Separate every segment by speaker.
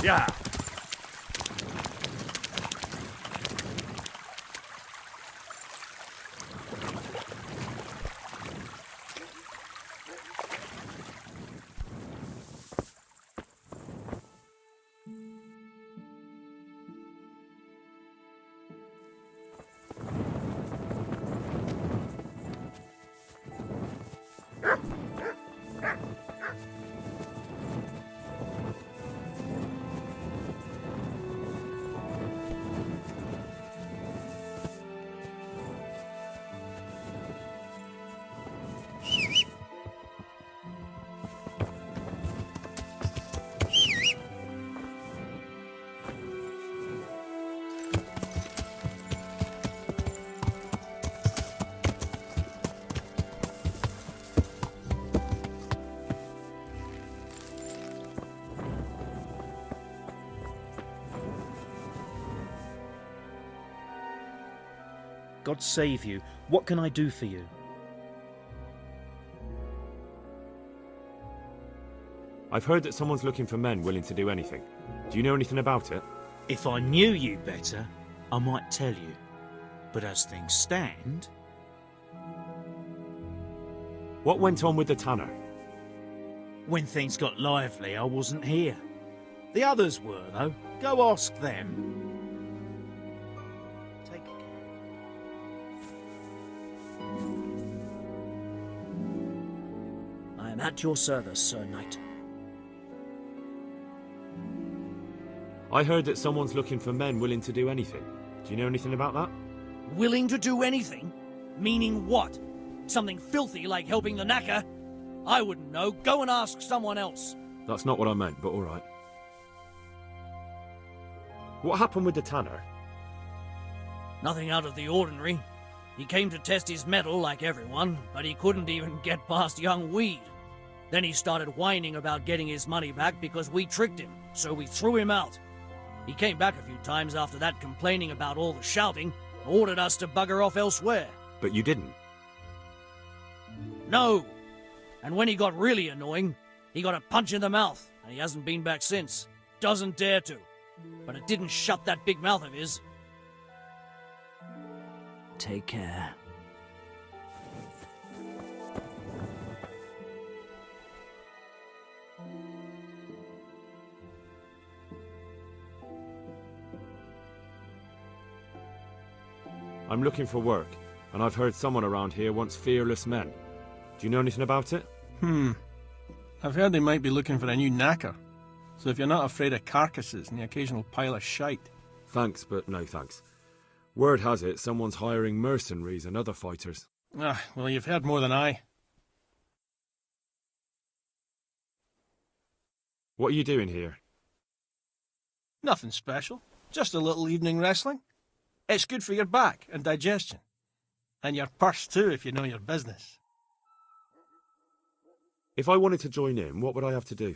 Speaker 1: Yeah.
Speaker 2: God save you. What can I do for you?
Speaker 3: I've heard that someone's looking for men willing to do anything. Do you know anything about it?
Speaker 2: If I knew you better, I might tell you. But as things stand...
Speaker 3: What went on with the tanner?
Speaker 2: When things got lively, I wasn't here. The others were, though. Go ask them. Take care.
Speaker 4: I am at your service, Sir Knight.
Speaker 3: I heard that someone's looking for men willing to do anything. Do you know anything about that?
Speaker 5: Willing to do anything? Meaning what? Something filthy like helping the knacker? I wouldn't know. Go and ask someone else.
Speaker 3: That's not what I meant, but all right. What happened with the tanner?
Speaker 5: Nothing out of the ordinary. He came to test his mettle like everyone, but he couldn't even get past young Weed. Then he started whining about getting his money back because we tricked him, so we threw him out. He came back a few times after that complaining about all the shouting, ordered us to bugger off elsewhere.
Speaker 3: But you didn't.
Speaker 5: No. And when he got really annoying, he got a punch in the mouth, and he hasn't been back since. Doesn't dare to. But it didn't shut that big mouth of his.
Speaker 4: Take care.
Speaker 3: I'm looking for work, and I've heard someone around here wants fearless men. Do you know anything about it?
Speaker 6: I've heard they might be looking for a new knacker. So if you're not afraid of carcasses and the occasional pile of shite...
Speaker 3: Thanks, but no thanks. Word has it someone's hiring mercenaries and other fighters.
Speaker 6: Ah, well, you've heard more than I.
Speaker 3: What are you doing here?
Speaker 6: Nothing special. Just a little evening wrestling. It's good for your back and digestion. And your purse too, if you know your business.
Speaker 3: If I wanted to join in, what would I have to do?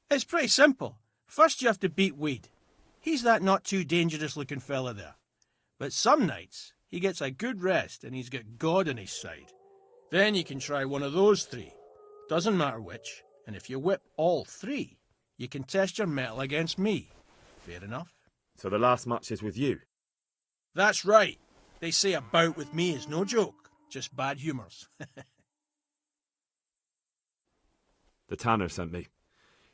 Speaker 6: It's pretty simple. First you have to beat Weed. He's that not too dangerous looking fella there. But some nights, he gets a good rest and he's got God on his side. Then you can try one of those three. Doesn't matter which. And if you whip all three, you can test your mettle against me. Fair enough.
Speaker 3: So the last match is with you?
Speaker 6: That's right. They say a bout with me is no joke. Just bad humours.
Speaker 3: The tanner sent me.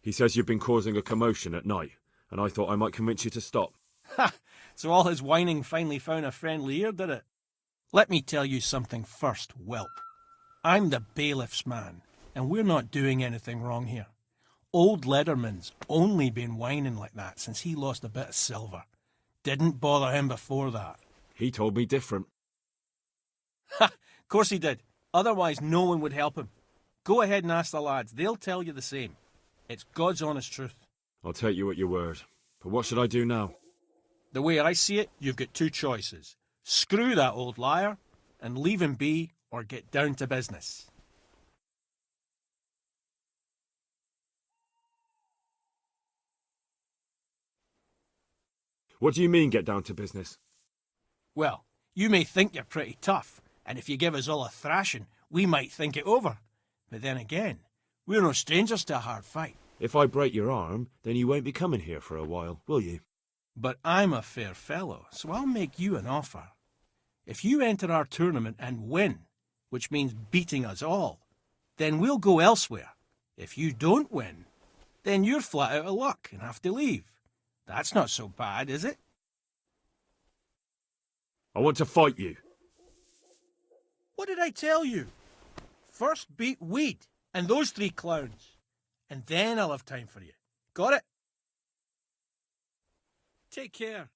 Speaker 3: He says you've been causing a commotion at night, and I thought I might convince you to stop.
Speaker 6: Ha! So all his whining finally found a friendly ear, did it? Let me tell you something first, whelp. I'm the bailiff's man, and we're not doing anything wrong here. Old Lederman's only been whining like that since he lost a bit of silver. Didn't bother him before that.
Speaker 3: He told me different.
Speaker 6: Ha! Of course he did. Otherwise no one would help him. Go ahead and ask the lads. They'll tell you the same. It's God's honest truth.
Speaker 3: I'll take you at your word. But what should I do now?
Speaker 6: The way I see it, you've got two choices. Screw that old liar and leave him be, or get down to business.
Speaker 3: What do you mean, get down to business?
Speaker 6: Well, you may think you're pretty tough, and if you give us all a thrashing, we might think it over. But then again, we're no strangers to a hard fight.
Speaker 3: If I break your arm, then you won't be coming here for a while, will you?
Speaker 6: But I'm a fair fellow, so I'll make you an offer. If you enter our tournament and win, which means beating us all, then we'll go elsewhere. If you don't win, then you're flat out of luck and have to leave. That's not so bad, is it?
Speaker 3: I want to fight you.
Speaker 6: What did I tell you? First beat Weed and those 3 clowns, and then I'll have time for you. Got it? Take care.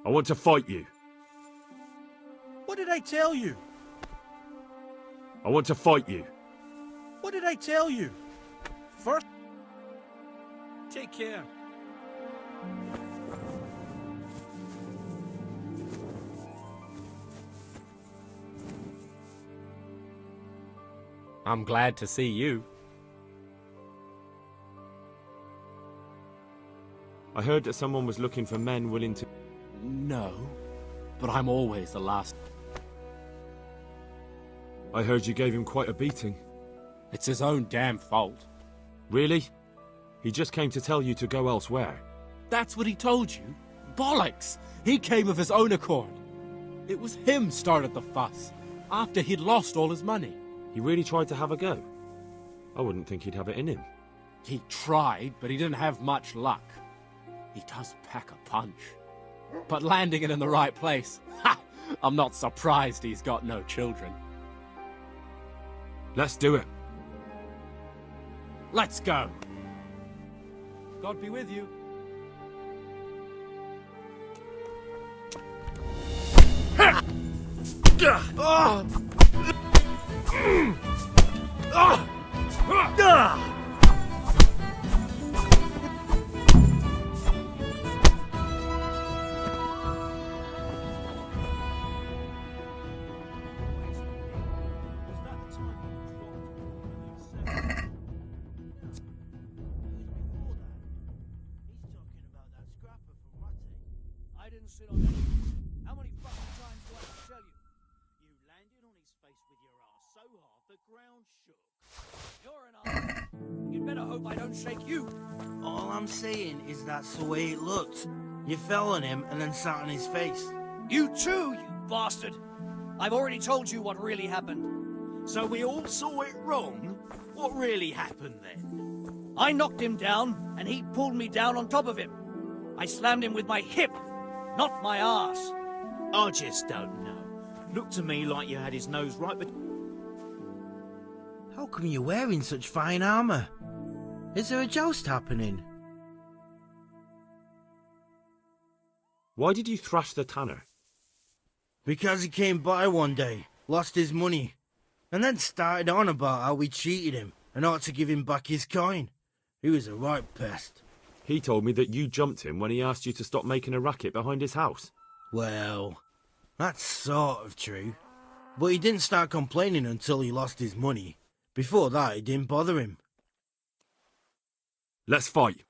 Speaker 3: I want to fight you.
Speaker 6: What did I tell you?
Speaker 3: I want to fight you.
Speaker 6: What did I tell you? First... Take care.
Speaker 1: I'm glad to see you.
Speaker 3: I heard that someone was looking for men willing to...
Speaker 1: No, but I'm always the last.
Speaker 3: I heard you gave him quite a beating.
Speaker 1: It's his own damn fault.
Speaker 3: Really? He just came to tell you to go elsewhere.
Speaker 1: That's what he told you? Bollocks! He came of his own accord. It was him started the fuss, after he'd lost all his money.
Speaker 3: He really tried to have a go. I wouldn't think he'd have it in him.
Speaker 1: He tried, but he didn't have much luck. He does pack a punch. But landing it in the right place, ha! I'm not surprised he's got no children.
Speaker 3: Let's do it.
Speaker 1: Let's go. God be with you.
Speaker 5: I didn't sit on anything. How many fucking times do I have to tell you? You landed on his face with your ass so hard the ground shook. You're an ass. You'd better hope I don't shake you.
Speaker 7: All I'm saying is that's the way it looked. You fell on him and then sat on his face.
Speaker 5: You too, you bastard. I've already told you what really happened.
Speaker 2: So we all saw it wrong? What really happened then?
Speaker 5: I knocked him down, and he pulled me down on top of him. I slammed him with my hip, not my ass.
Speaker 2: I just don't know. Looked to me like you had his nose right but
Speaker 7: How come you're wearing such fine armour? Is there a joust happening?
Speaker 3: Why did you thrash the tanner?
Speaker 7: Because he came by one day, lost his money, and then started on about how we cheated him and ought to give him back his coin. He was a right pest.
Speaker 3: He told me that you jumped him when he asked you to stop making a racket behind his house.
Speaker 7: Well, that's sort of true. But he didn't start complaining until he lost his money. Before that, it didn't bother him.
Speaker 3: Let's fight.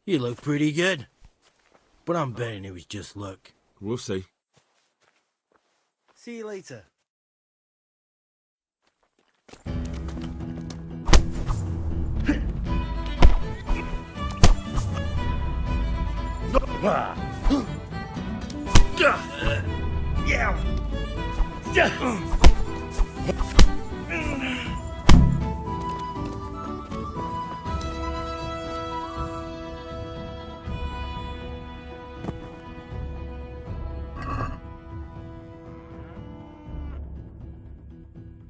Speaker 7: You look pretty good. But I'm betting it was just luck.
Speaker 3: We'll see.
Speaker 7: See you later.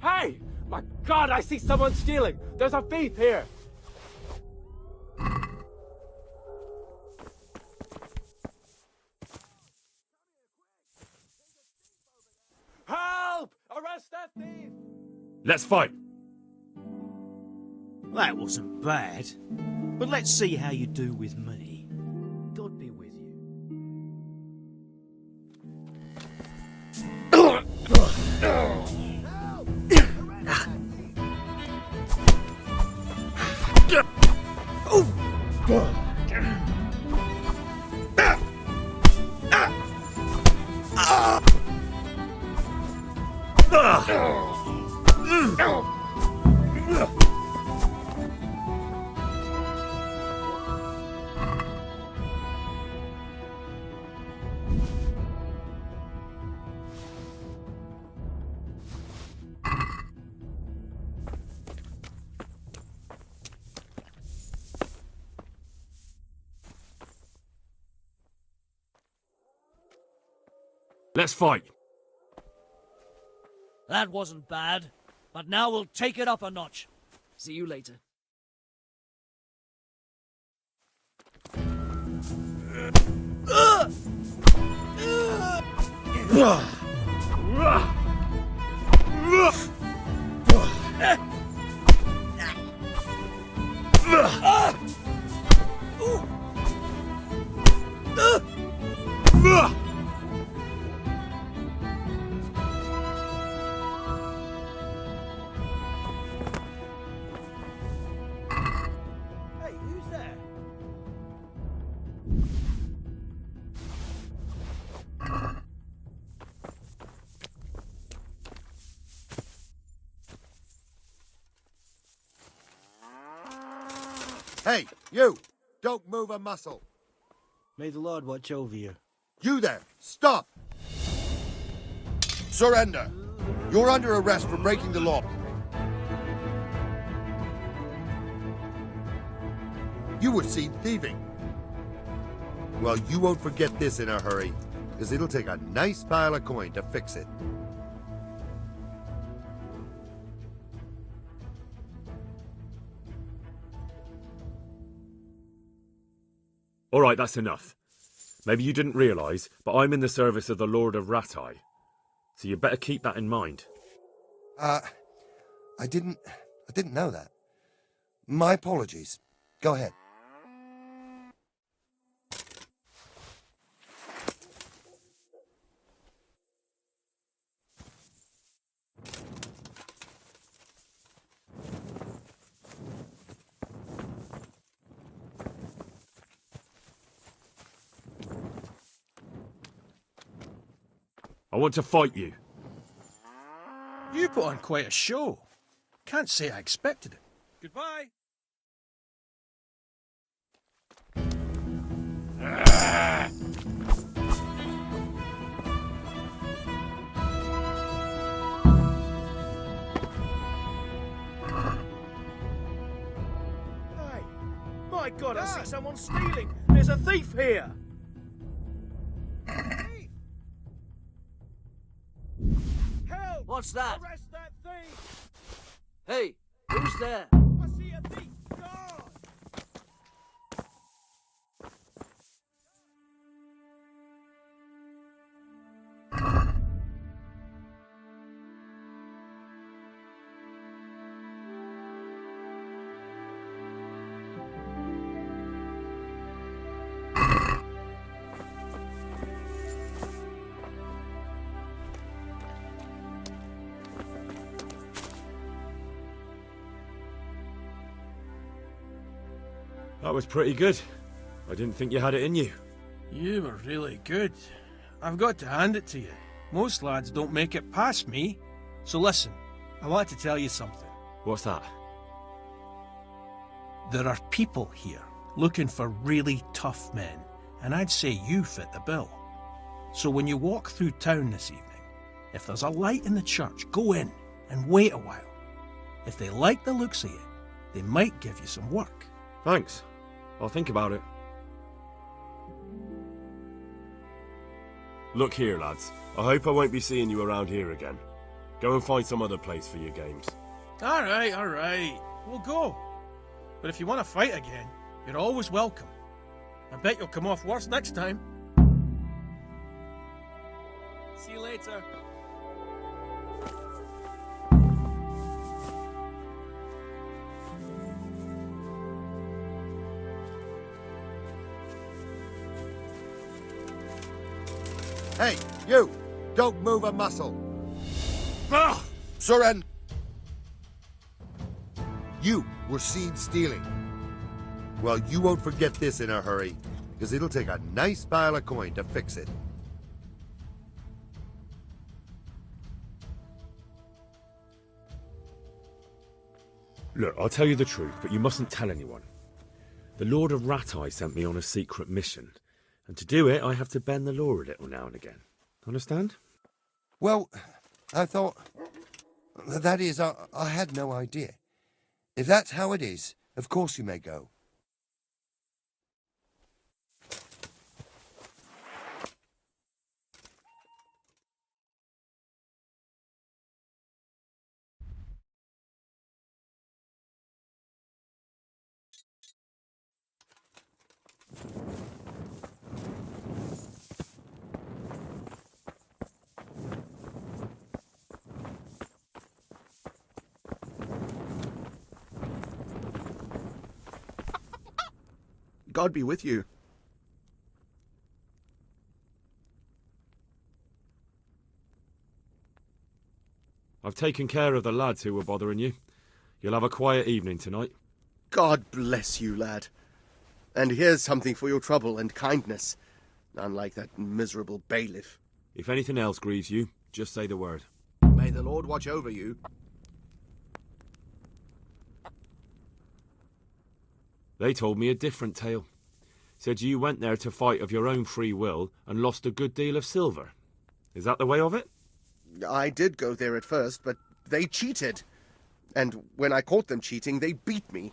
Speaker 1: Hey! My God, I see someone stealing! There's a thief here! Help! Arrest that thief!
Speaker 3: Let's fight!
Speaker 2: That wasn't bad. But let's see how you do with me.
Speaker 4: God be with you.
Speaker 3: Let's fight!
Speaker 5: That wasn't bad, but now we'll take it up a notch.
Speaker 4: See you later.
Speaker 7: Hey, who's there?
Speaker 8: Hey, you! Don't move a muscle.
Speaker 7: May the Lord watch over you.
Speaker 8: You there! Stop! Surrender! You're under arrest for breaking the law. You were seen thieving. Well, you won't forget this in a hurry, because it'll take a nice pile of coin to fix it.
Speaker 3: Alright, that's enough. Maybe you didn't realise, but I'm in the service of the Lord of Ratai. So you better keep that in mind.
Speaker 8: I didn't know that. My apologies. Go ahead.
Speaker 3: I want to fight you.
Speaker 6: You put on quite a show. Can't say I expected it. Goodbye.
Speaker 2: Hey! My God, I see someone stealing! There's a thief here!
Speaker 6: Help!
Speaker 5: What's that?
Speaker 6: Arrest that thief!
Speaker 5: Hey, who's there?
Speaker 6: I see a thief! God!
Speaker 3: That was pretty good. I didn't think you had it in you.
Speaker 6: You were really good. I've got to hand it to you. Most lads don't make it past me. So listen, I want to tell you something.
Speaker 3: What's that?
Speaker 6: There are people here looking for really tough men, and I'd say you fit the bill. So when you walk through town this evening, if there's a light in the church, go in and wait a while. If they like the looks of you, they might give you some work.
Speaker 3: Thanks. I'll think about it.
Speaker 9: Look here, lads. I hope I won't be seeing you around here again. Go and find some other place for your games.
Speaker 6: All right. We'll go. But if you want to fight again, you're always welcome. I bet you'll come off worse next time. See you later.
Speaker 8: Hey, you! Don't move a muscle!
Speaker 9: Ah!
Speaker 8: Surrender! You were seen stealing. Well, you won't forget this in a hurry, because it'll take a nice pile of coin to fix it.
Speaker 3: Look, I'll tell you the truth, but you mustn't tell anyone. The Lord of Ratai sent me on a secret mission, and to do it, I have to bend the law a little now and again. Understand?
Speaker 8: Well, I thought... That is, I had no idea. If that's how it is, of course you may go.
Speaker 9: God be with you.
Speaker 3: I've taken care of the lads who were bothering you. You'll have a quiet evening tonight.
Speaker 10: God bless you, lad. And here's something for your trouble and kindness, unlike that miserable bailiff.
Speaker 3: If anything else grieves you, just say the word.
Speaker 10: May the Lord watch over you.
Speaker 3: They told me a different tale. Said you went there to fight of your own free will and lost a good deal of silver. Is that the way of it?
Speaker 10: I did go there at first, but they cheated. And when I caught them cheating, they beat me.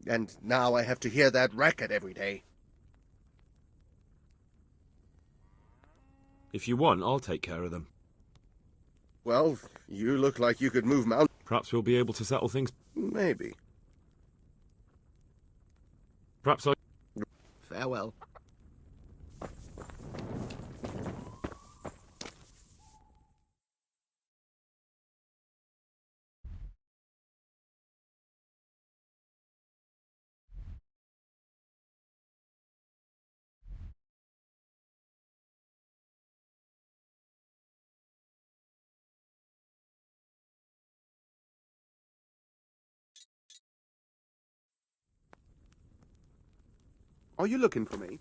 Speaker 10: And now I have to hear that racket every day.
Speaker 3: If you want, I'll take care of them.
Speaker 10: Well, you look like you could move mountains.
Speaker 3: Perhaps we'll be able to settle things.
Speaker 10: Maybe.
Speaker 3: Perhaps I...
Speaker 10: Farewell. Are you looking for me?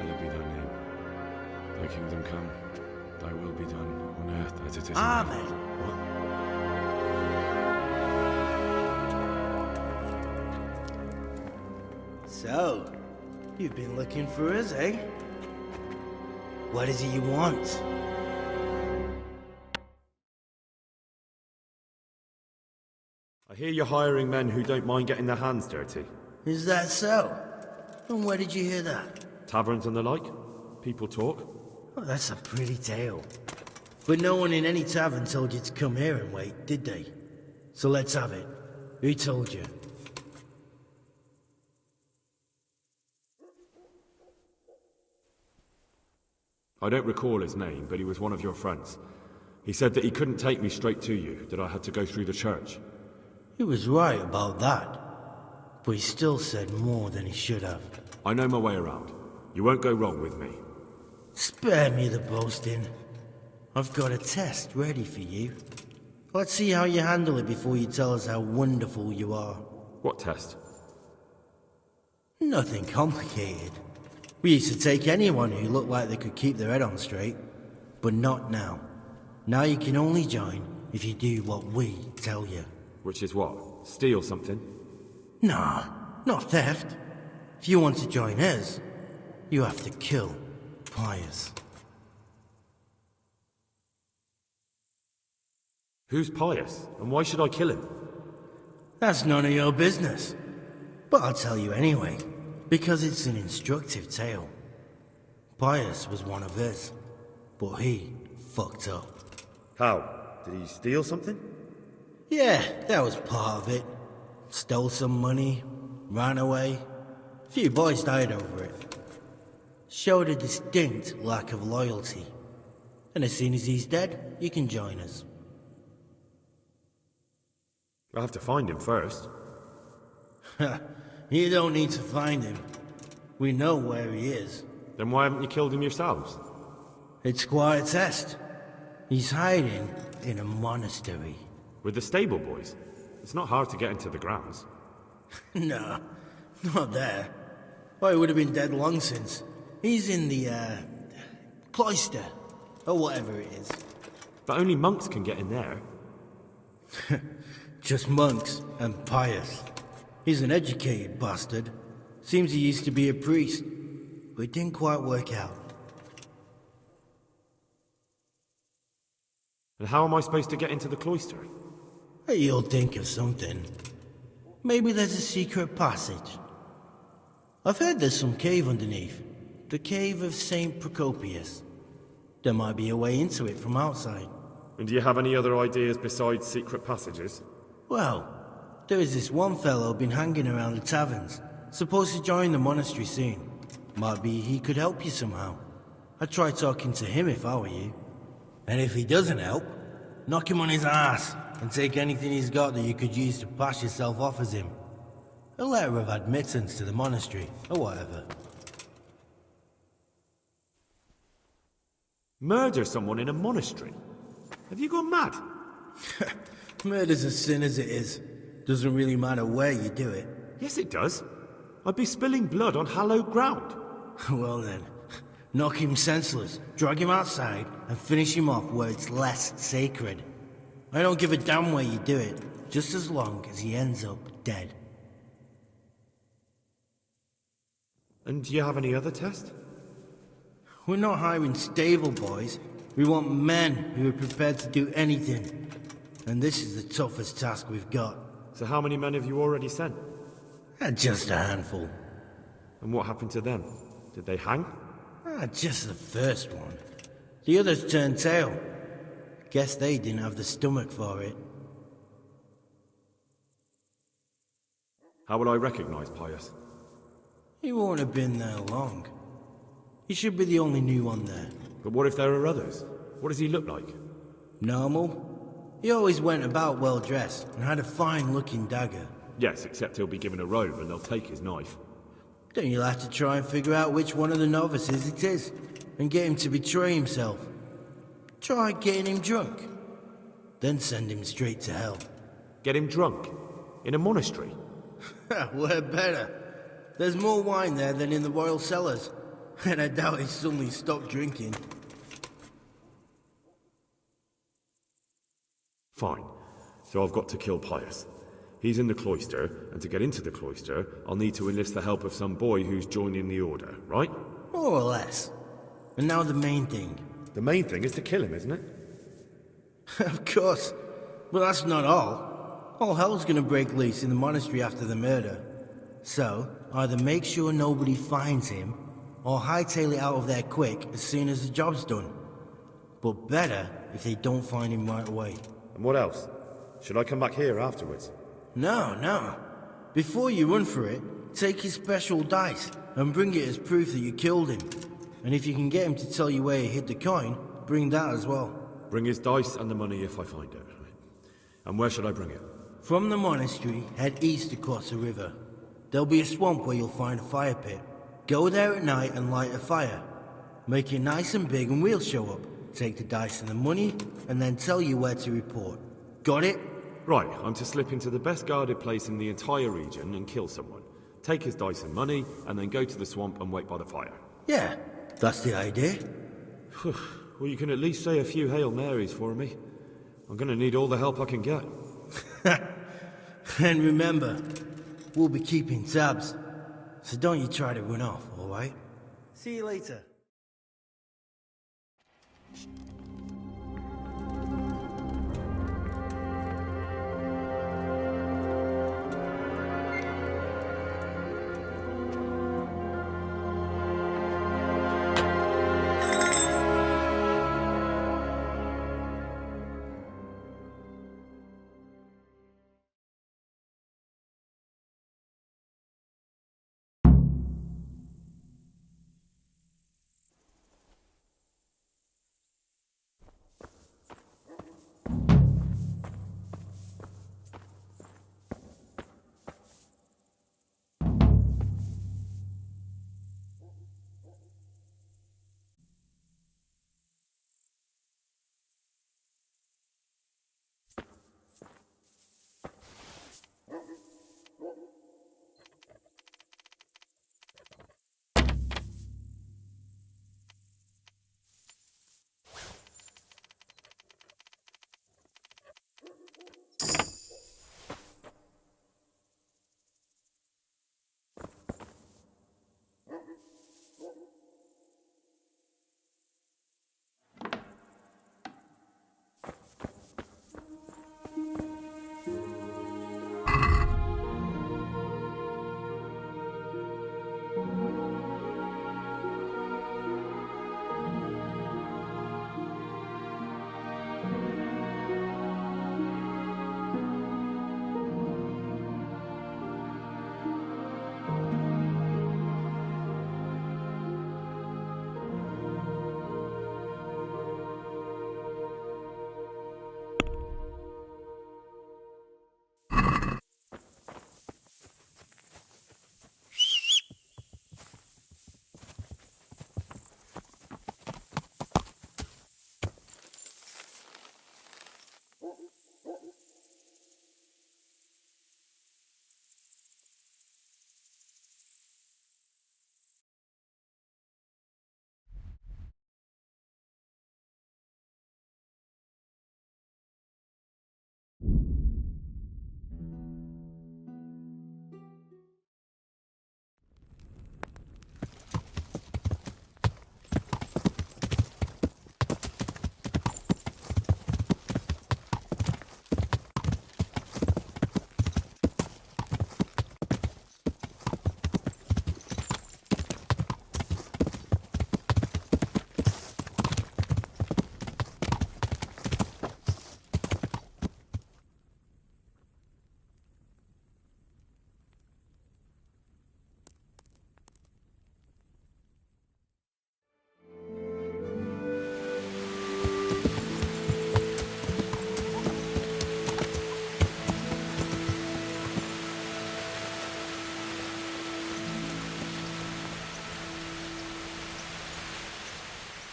Speaker 3: hallowed be thy name. Thy kingdom come, thy will be done on earth as it is in
Speaker 7: Amen.
Speaker 3: heaven. What?
Speaker 7: So, you've been looking for us, eh? What is it you want?
Speaker 3: I hear you're hiring men who don't mind getting their hands dirty.
Speaker 7: Is that so? And where did you hear that?
Speaker 3: Taverns and the like. People talk.
Speaker 7: Oh, that's a pretty tale. But no one in any tavern told you to come here and wait, did they? So let's have it. Who told you?
Speaker 3: I don't recall his name, but he was one of your friends. He said that he couldn't take me straight to you, that I had to go through the church.
Speaker 7: He was right about that. But he still said more than he should have.
Speaker 3: I know my way around. You won't go wrong with me.
Speaker 7: Spare me the boasting. I've got a test ready for you. Let's see how you handle it before you tell us how wonderful you are.
Speaker 3: What test?
Speaker 7: Nothing complicated. We used to take anyone who looked like they could keep their head on straight. But not now. Now you can only join if you do what we tell you.
Speaker 3: Which is what? Steal something?
Speaker 7: Nah, not theft. If you want to join us, you have to kill Pius.
Speaker 3: Who's Pius, and why should I kill him?
Speaker 7: That's none of your business. But I'll tell you anyway, because it's an instructive tale. Pius was one of his, but he fucked up.
Speaker 3: How? Did he steal something?
Speaker 7: Yeah, that was part of it. Stole some money, ran away. A few boys died over it. Showed a distinct lack of loyalty. And as soon as he's dead, you can join us.
Speaker 3: I'll have to find him first.
Speaker 7: You don't need to find him. We know where he is.
Speaker 3: Then why haven't you killed him yourselves?
Speaker 7: It's quite a test. He's hiding in a monastery.
Speaker 3: With the stable boys? It's not hard to get into the grounds.
Speaker 7: No, not there. I would have been dead long since. He's in the, cloister. Or whatever it is.
Speaker 3: But only monks can get in there.
Speaker 7: Just monks and Pius. He's an educated bastard. Seems he used to be a priest, but it didn't quite work out.
Speaker 3: And how am I supposed to get into the cloister?
Speaker 7: You'll think of something. Maybe there's a secret passage. I've heard there's some cave underneath. The cave of St. Procopius. There might be a way into it from outside.
Speaker 3: And do you have any other ideas besides secret passages?
Speaker 7: Well, there is this one fellow been hanging around the taverns. Supposed to join the monastery soon. Might be he could help you somehow. I'd try talking to him if I were you. And if he doesn't help, knock him on his ass and take anything he's got that you could use to pass yourself off as him. A letter of admittance to the monastery, or whatever.
Speaker 3: Murder someone in a monastery? Have you gone mad?
Speaker 7: Murder's a sin as it is. Doesn't really matter where you do it.
Speaker 3: Yes, it does. I'd be spilling blood on hallowed ground.
Speaker 7: Well then, knock him senseless, drag him outside, and finish him off where it's less sacred. I don't give a damn where you do it, just as long as he ends up dead.
Speaker 3: And do you have any other test?
Speaker 7: We're not hiring stable boys. We want men who are prepared to do anything. And this is the toughest task we've got.
Speaker 3: So how many men have you already sent?
Speaker 7: Just a handful.
Speaker 3: And what happened to them? Did they hang?
Speaker 7: Just the first one. The others turned tail. Guess they didn't have the stomach for it.
Speaker 3: How will I recognize Pius?
Speaker 7: He won't have been there long. He should be the only new one there.
Speaker 3: But what if there are others? What does he look like?
Speaker 7: Normal. He always went about well dressed and had a fine-looking dagger.
Speaker 3: Yes, except he'll be given a robe and they'll take his knife.
Speaker 7: Then you'll have to try and figure out which one of the novices it is, and get him to betray himself. Try getting him drunk. Then send him straight to hell.
Speaker 3: Get him drunk? In a monastery?
Speaker 7: We're better. There's more wine there than in the royal cellars. And I doubt he suddenly stopped drinking.
Speaker 3: Fine. So I've got to kill Pius. He's in the cloister, and to get into the cloister, I'll need to enlist the help of some boy who's joining the order, right?
Speaker 7: More or less. And now the main thing.
Speaker 3: The main thing is to kill him, isn't it?
Speaker 7: Of course. But that's not all. All hell's gonna break loose in the monastery after the murder. So, either make sure nobody finds him, or hightail it out of there quick as soon as the job's done. But better if they don't find him right away.
Speaker 3: And what else? Should I come back here afterwards?
Speaker 7: No. Before you run for it, take his special dice and bring it as proof that you killed him. And if you can get him to tell you where he hid the coin, bring that as well.
Speaker 3: Bring his dice and the money if I find it. And where should I bring it?
Speaker 7: From the monastery, head east across the river. There'll be a swamp where you'll find a fire pit. Go there at night and light a fire. Make it nice and big and we'll show up. Take the dice and the money, and then tell you where to report. Got it?
Speaker 3: Right, I'm to slip into the best guarded place in the entire region and kill someone. Take his dice and money, and then go to the swamp and wait by the fire.
Speaker 7: Yeah, that's the idea.
Speaker 3: Well, you can at least say a few Hail Marys for me. I'm gonna need all the help I can get.
Speaker 7: And remember, we'll be keeping tabs. So don't you try to run off, alright? See you later.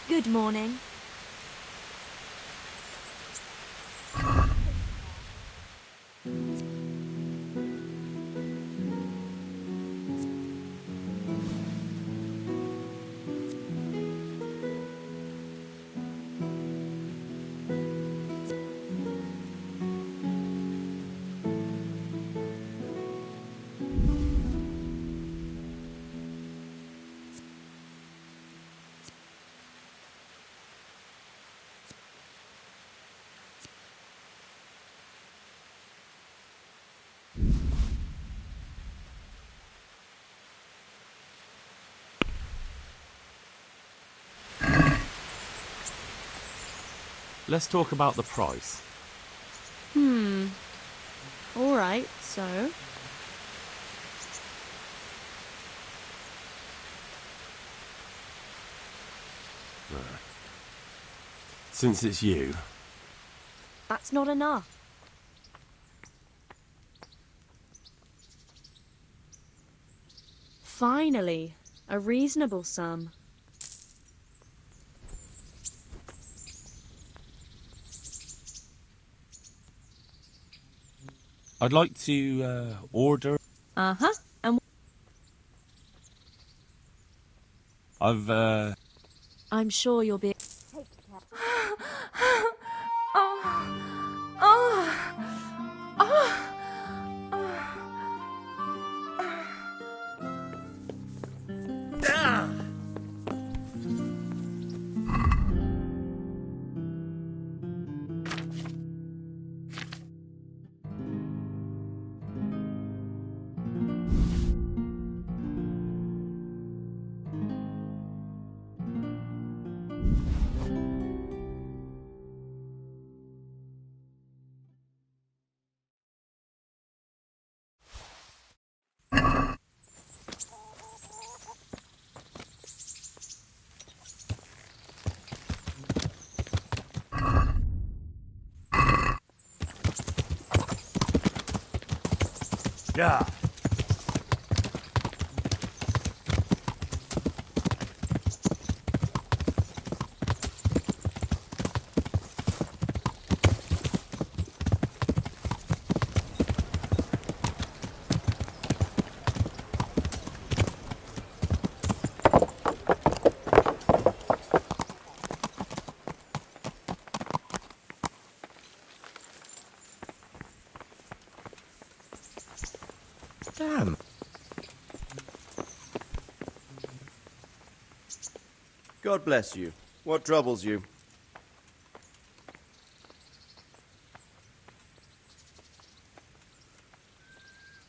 Speaker 11: Good morning.
Speaker 3: let's talk about the price.
Speaker 11: All right, so...
Speaker 3: Since it's you,
Speaker 11: That's not enough. Finally, a reasonable sum.
Speaker 3: I'd like to order.
Speaker 11: Uh-huh. And I'm sure you'll be...
Speaker 2: Yeah.
Speaker 3: Damn.
Speaker 12: God bless you. What troubles you?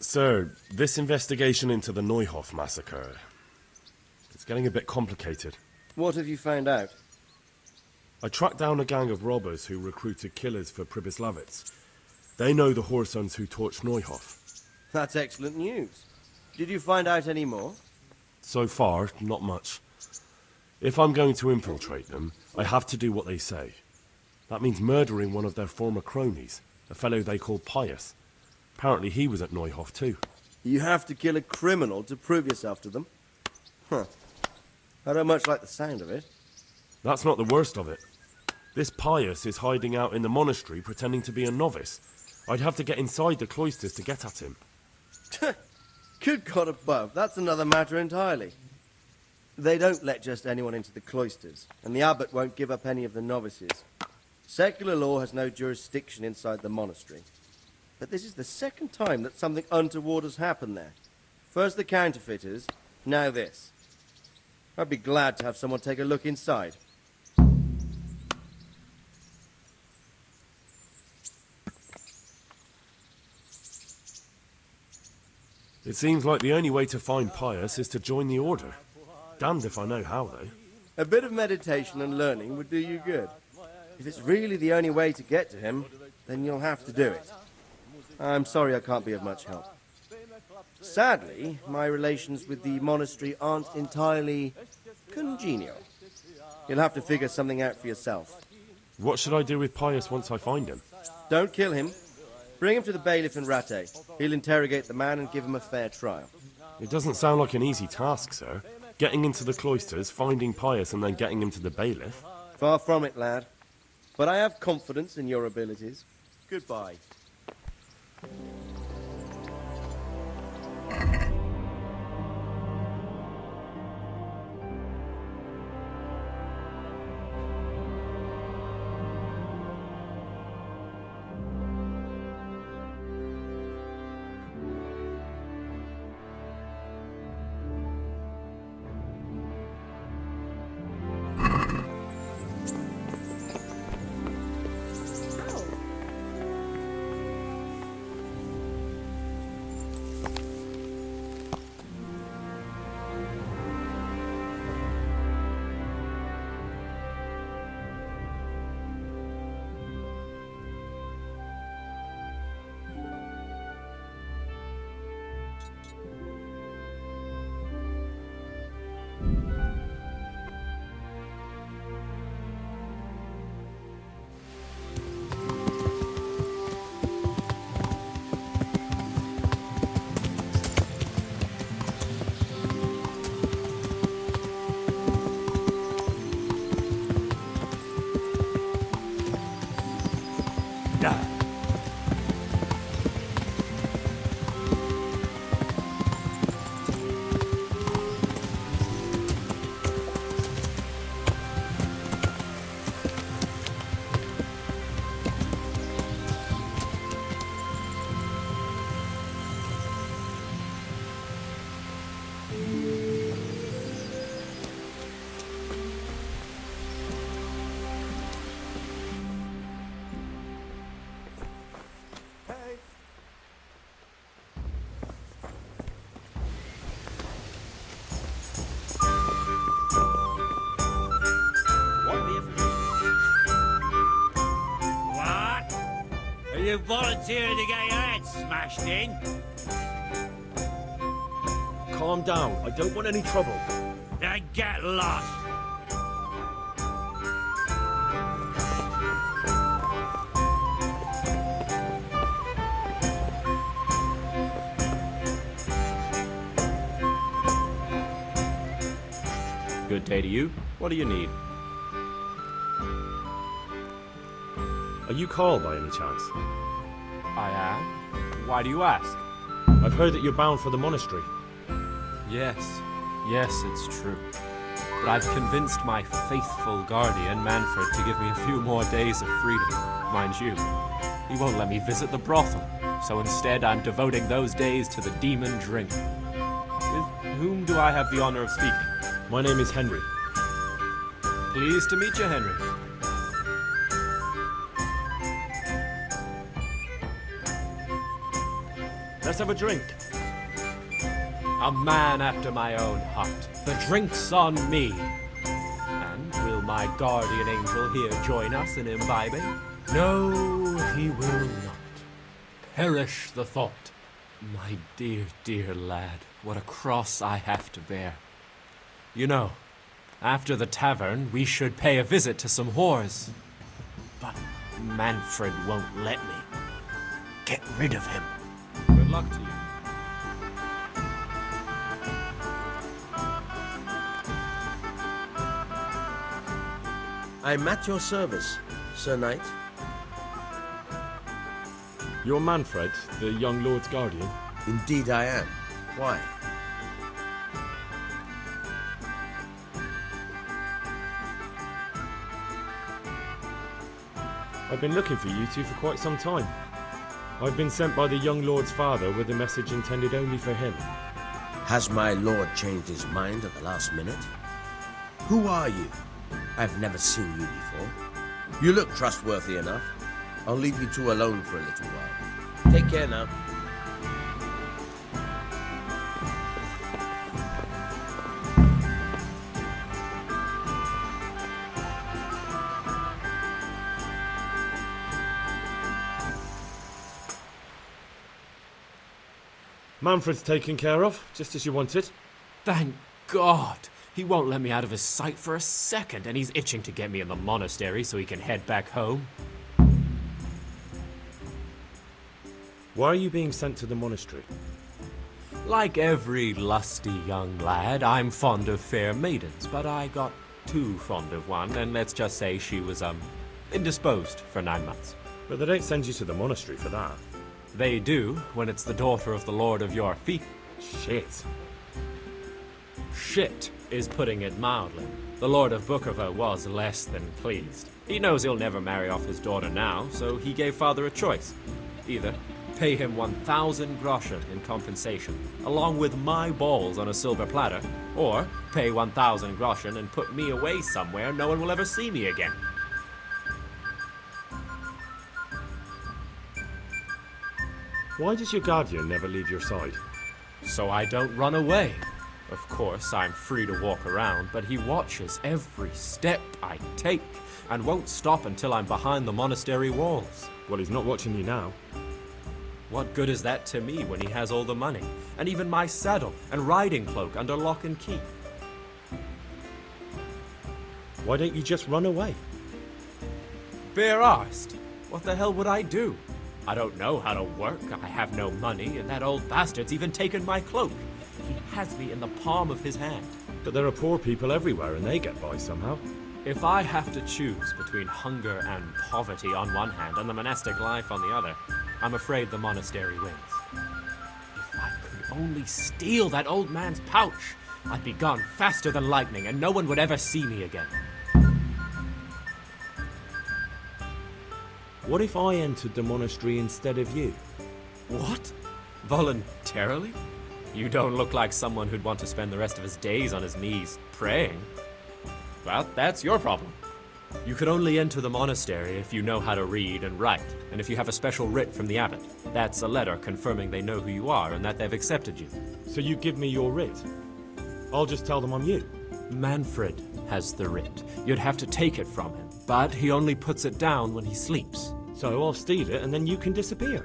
Speaker 9: Sir, this investigation into the Neuhof massacre, it's getting a bit complicated.
Speaker 12: What have you found out?
Speaker 9: I tracked down a gang of robbers who recruited killers for Pribyslavitz. They know the whoresons who torched Neuhof.
Speaker 12: That's excellent news. Did you find out any more?
Speaker 9: So far, not much. If I'm going to infiltrate them, I have to do what they say. That means murdering one of their former cronies, a fellow they call Pius. Apparently he was at Neuhof too.
Speaker 12: You have to kill a criminal to prove yourself to them? Huh. I don't much like the sound of it.
Speaker 9: That's not the worst of it. This Pius is hiding out in the monastery pretending to be a novice. I'd have to get inside the cloisters to get at him.
Speaker 12: Good God above, that's another matter entirely. They don't let just anyone into the cloisters, and the abbot won't give up any of the novices. Secular law has no jurisdiction inside the monastery. But this is the second time that something untoward has happened there. First the counterfeiters, now this. I'd be glad to have someone take a look inside.
Speaker 9: It seems like the only way to find Pius is to join the order. Damned if I know how, though.
Speaker 12: A bit of meditation and learning would do you good. If it's really the only way to get to him, then you'll have to do it. I'm sorry I can't be of much help. Sadly, my relations with the monastery aren't entirely congenial. You'll have to figure something out for yourself.
Speaker 9: What should I do with Pius once I find him?
Speaker 12: Don't kill him. Bring him to the bailiff in Ratte. He'll interrogate the man and give him a fair trial.
Speaker 9: It doesn't sound like an easy task, sir. Getting into the cloisters, finding Pius, and then getting him to the bailiff.
Speaker 12: Far from it, lad. But I have confidence in your abilities. Goodbye.
Speaker 13: You volunteered to get your head smashed in?
Speaker 3: Calm down. I don't want any trouble.
Speaker 13: Then get lost.
Speaker 1: Good day to you. What do you need?
Speaker 3: Are you Carl by any chance?
Speaker 1: I am. Why do you ask?
Speaker 3: I've heard that you're bound for the monastery.
Speaker 1: Yes, it's true. But I've convinced my faithful guardian, Manfred, to give me a few more days of freedom. Mind you, he won't let me visit the brothel, so instead I'm devoting those days to the demon drink. With whom do I have the honor of speaking?
Speaker 3: My name is Henry.
Speaker 1: Pleased to meet you, Henry.
Speaker 3: Let's have a drink.
Speaker 1: A man after my own heart. The drink's on me. And will my guardian angel here join us in imbibing? No, he will not. Perish the thought. My dear, dear lad, what a cross I have to bear. You know, after the tavern, we should pay a visit to some whores. But Manfred won't let me. Get rid of him. Good luck to you.
Speaker 12: I'm at your service, Sir Knight.
Speaker 3: You're Manfred, the young lord's guardian?
Speaker 12: Indeed I am. Why?
Speaker 3: I've been looking for you two for quite some time. I've been sent by the young lord's father with a message intended only for him.
Speaker 14: Has my lord changed his mind at the last minute? Who are you? I've never seen you before. You look trustworthy enough. I'll leave you two alone for a little while. Take care now.
Speaker 3: Manfred's taken care of, just as you wanted.
Speaker 1: Thank God! He won't let me out of his sight for a second, and he's itching to get me in the monastery so he can head back home.
Speaker 3: Why are you being sent to the monastery?
Speaker 1: Like every lusty young lad, I'm fond of fair maidens, but I got too fond of one, and let's just say she was, indisposed for 9 months.
Speaker 3: But they don't send you to the monastery for that.
Speaker 1: They do, when it's the daughter of the Lord of your feet.
Speaker 3: Shit.
Speaker 1: Shit is putting it mildly. The Lord of Bukovo was less than pleased. He knows he'll never marry off his daughter now, so he gave father a choice. Either pay him 1,000 groschen in compensation, along with my balls on a silver platter, or pay 1,000 groschen and put me away somewhere no one will ever see me again.
Speaker 3: Why does your guardian never leave your side?
Speaker 1: So I don't run away. Of course, I'm free to walk around, but he watches every step I take and won't stop until I'm behind the monastery walls.
Speaker 3: Well, he's not watching you now.
Speaker 1: What good is that to me when he has all the money, and even my saddle and riding cloak under lock and key?
Speaker 3: Why don't you just run away?
Speaker 1: Bare-arsed. What the hell would I do? I don't know how to work, I have no money, and that old bastard's even taken my cloak. He has me in the palm of his hand.
Speaker 3: But there are poor people everywhere, and they get by somehow.
Speaker 1: If I have to choose between hunger and poverty on one hand and the monastic life on the other, I'm afraid the monastery wins. If I could only steal that old man's pouch, I'd be gone faster than lightning, and no one would ever see me again.
Speaker 3: What if I entered the monastery instead of you?
Speaker 1: What? Voluntarily? You don't look like someone who'd want to spend the rest of his days on his knees praying. Well, that's your problem. You could only enter the monastery if you know how to read and write, and if you have a special writ from the abbot. That's a letter confirming they know who you are and that they've accepted you.
Speaker 3: So you give me your writ? I'll just tell them I'm you.
Speaker 1: Manfred has the writ. You'd have to take it from him, but he only puts it down when he sleeps.
Speaker 3: So I'll steal it and then you can disappear.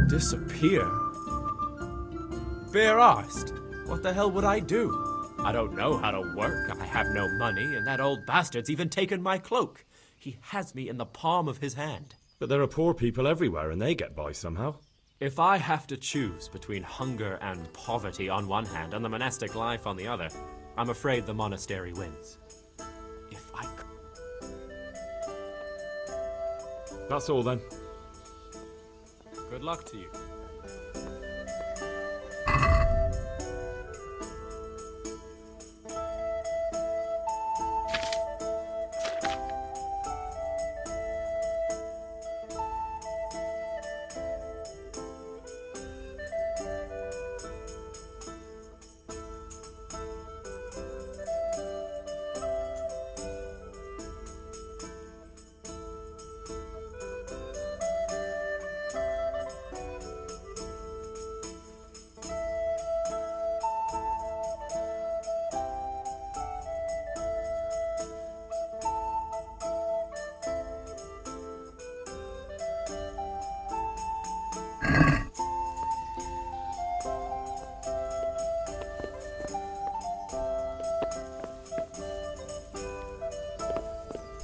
Speaker 1: Disappear? Bare arsed. What the hell would I do? I don't know how to work, I have no money, and that old bastard's even taken my cloak. He has me in the palm of his hand.
Speaker 3: But there are poor people everywhere and they get by somehow.
Speaker 1: If I have to choose between hunger and poverty on one hand and the monastic life on the other, I'm afraid the monastery wins. If I could...
Speaker 3: That's all then.
Speaker 1: Good luck to you.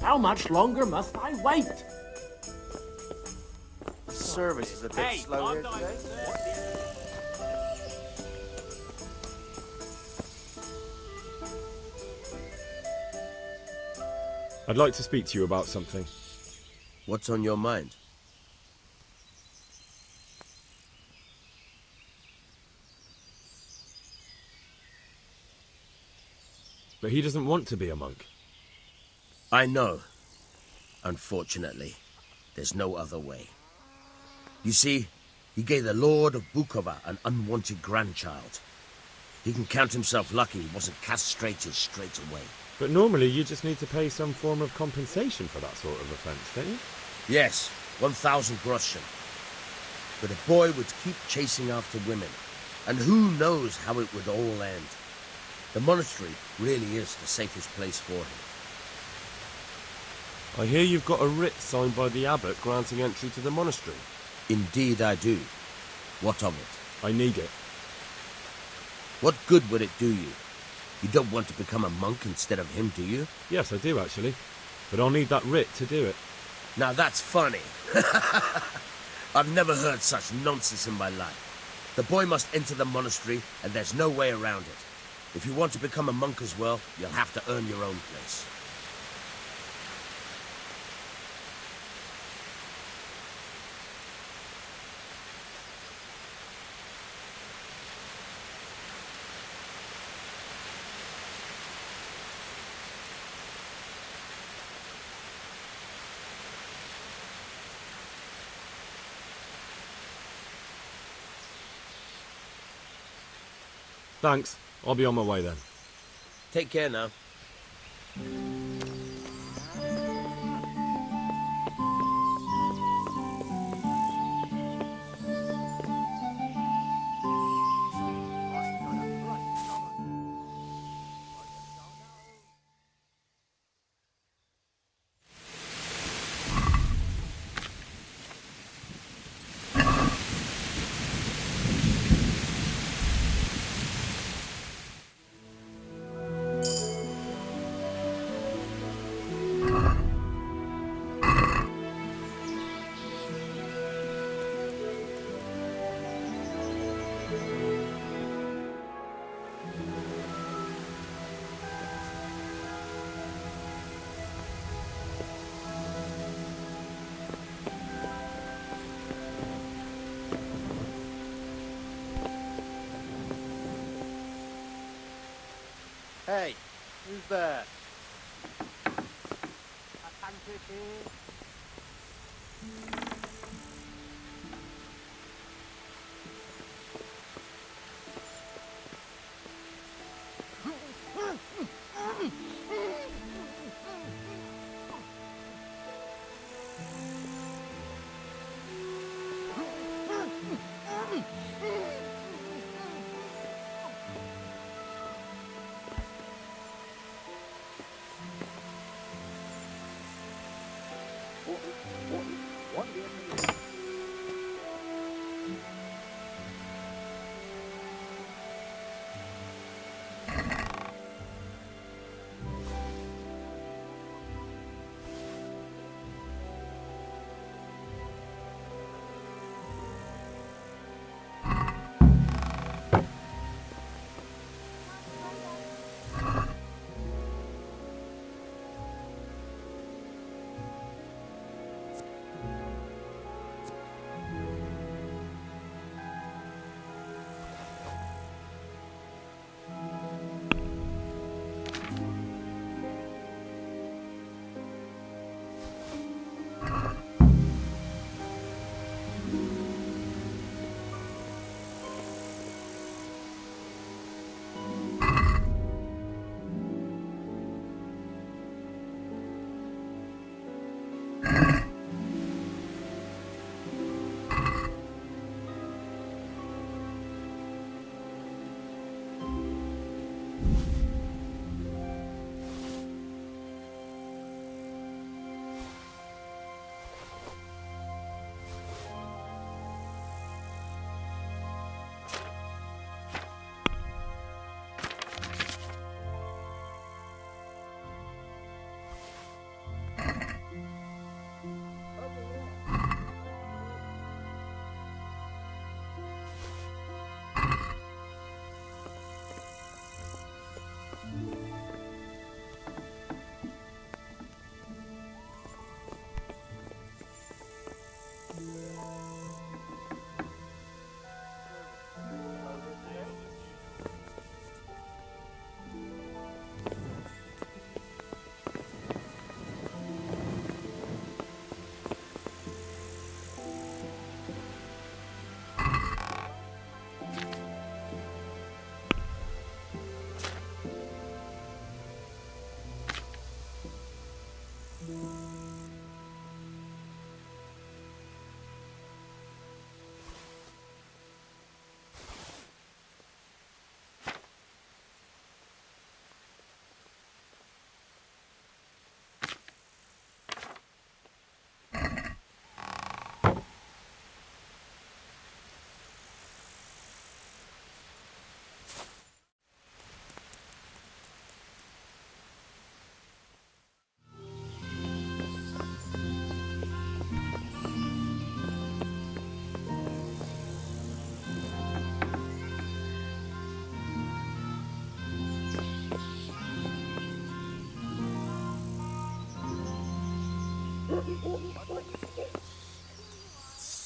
Speaker 15: How much longer must I wait?
Speaker 12: Service is a bit slow here today.
Speaker 3: I'd like to speak to you about something.
Speaker 14: What's on your mind?
Speaker 3: But he doesn't want to be a monk.
Speaker 14: I know. Unfortunately, there's no other way. You see, he gave the Lord of Bukova an unwanted grandchild. He can count himself lucky he wasn't castrated straight away.
Speaker 3: But normally you just need to pay some form of compensation for that sort of offence, don't you?
Speaker 14: Yes, 1,000 groschen. But a boy would keep chasing after women, and who knows how it would all end. The monastery really is the safest place for him.
Speaker 9: I hear you've got a writ signed by the abbot granting entry to the monastery.
Speaker 14: Indeed I do. What of it?
Speaker 3: I need it.
Speaker 14: What good would it do you? You don't want to become a monk instead of him, do you?
Speaker 3: Yes, I do actually. But I'll need that writ to do it.
Speaker 14: Now that's funny. I've never heard such nonsense in my life. The boy must enter the monastery, and there's no way around it. If you want to become a monk as well, you'll have to earn your own place.
Speaker 3: Thanks. I'll be on my way then.
Speaker 14: Take care now.
Speaker 12: Hey, who's there?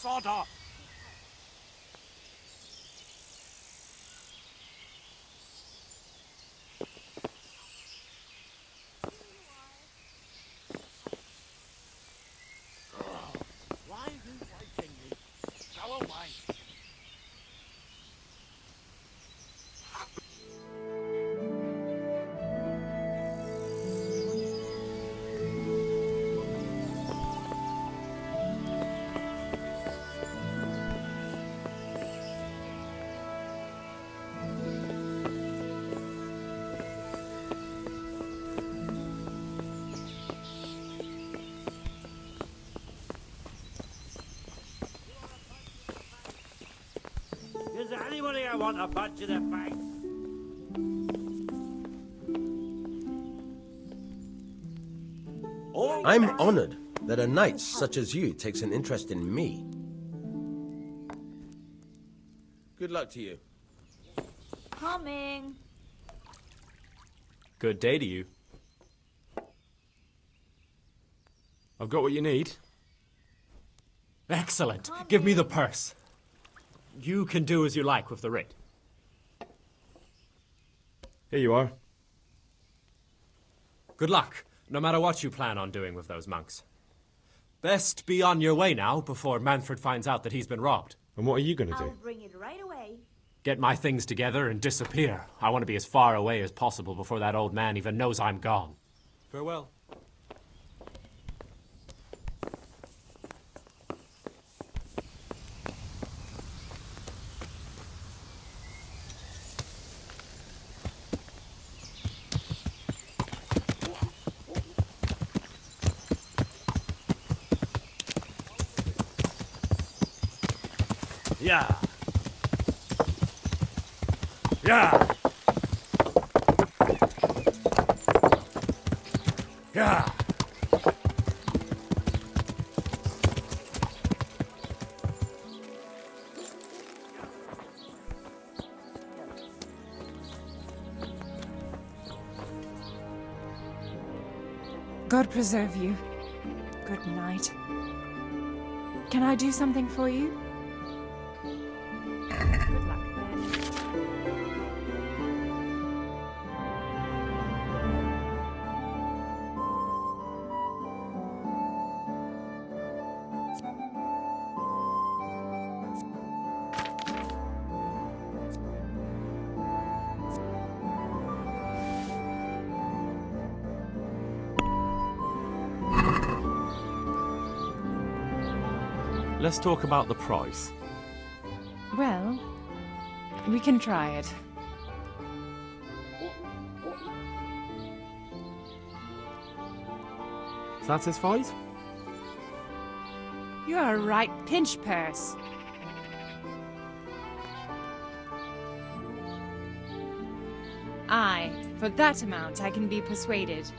Speaker 15: Sod off! Why are you waking me? Go away!
Speaker 13: Does anybody here want a punch in the face?
Speaker 14: I'm honored that a knight such as you takes an interest in me. Good luck to you.
Speaker 11: Coming.
Speaker 1: Good day to you. I've got what you need. Excellent. Give me the purse. You can do as you like with the writ.
Speaker 3: Here you are.
Speaker 1: Good luck, no matter what you plan on doing with those monks. Best be on your way now before Manfred finds out that he's been robbed.
Speaker 3: And what are you going to
Speaker 11: I'll
Speaker 3: do?
Speaker 11: bring it right away.
Speaker 1: Get my things together and disappear. I want to be as far away as possible before that old man even knows I'm gone. Farewell.
Speaker 2: Yeah. Yeah. Yeah.
Speaker 16: God preserve you. Good night. Can I do something for you? Good luck then.
Speaker 3: Let's talk about the price.
Speaker 16: Well, we can try it.
Speaker 3: Satisfied?
Speaker 16: You're a right pinch purse. Aye, for that amount I can be persuaded.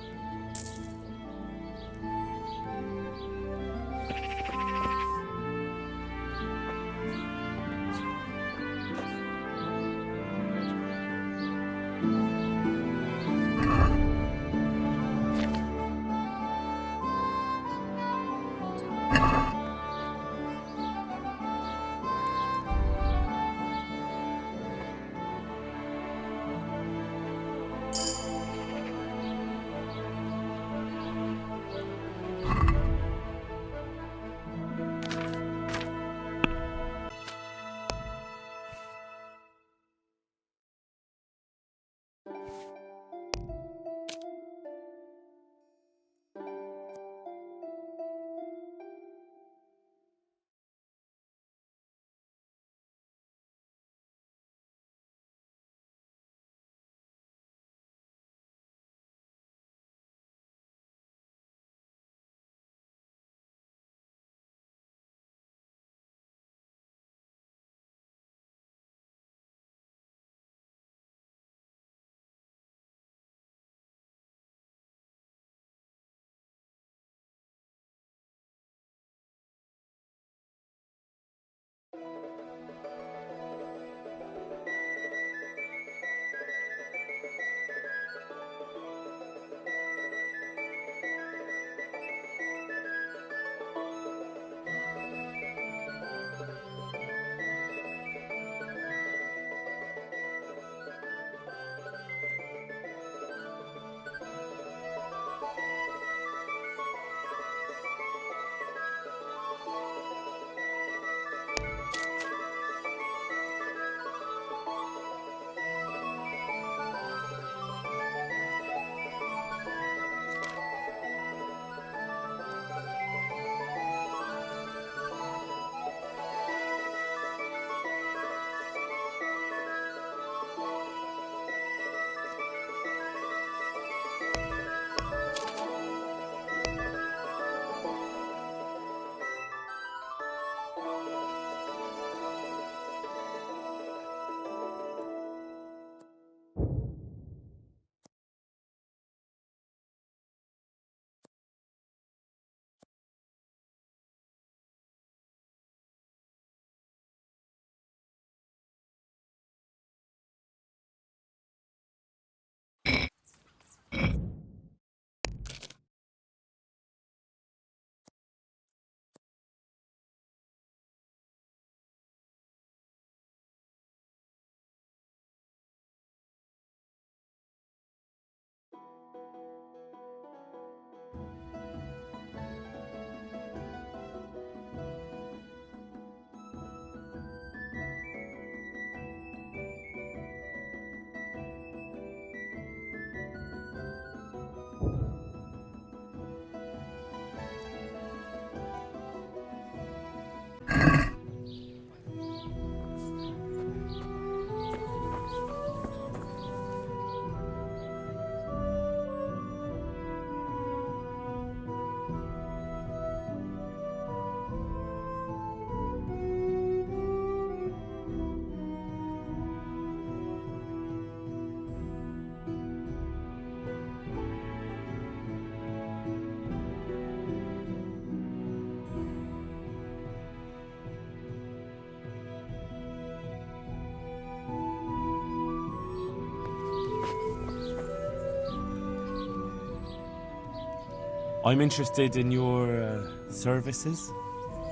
Speaker 3: I'm interested in your services.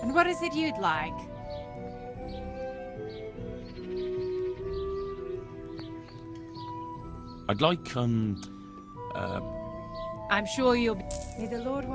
Speaker 16: And what is it you'd like?
Speaker 3: I'd like,
Speaker 16: I'm sure you'll be... May the Lord...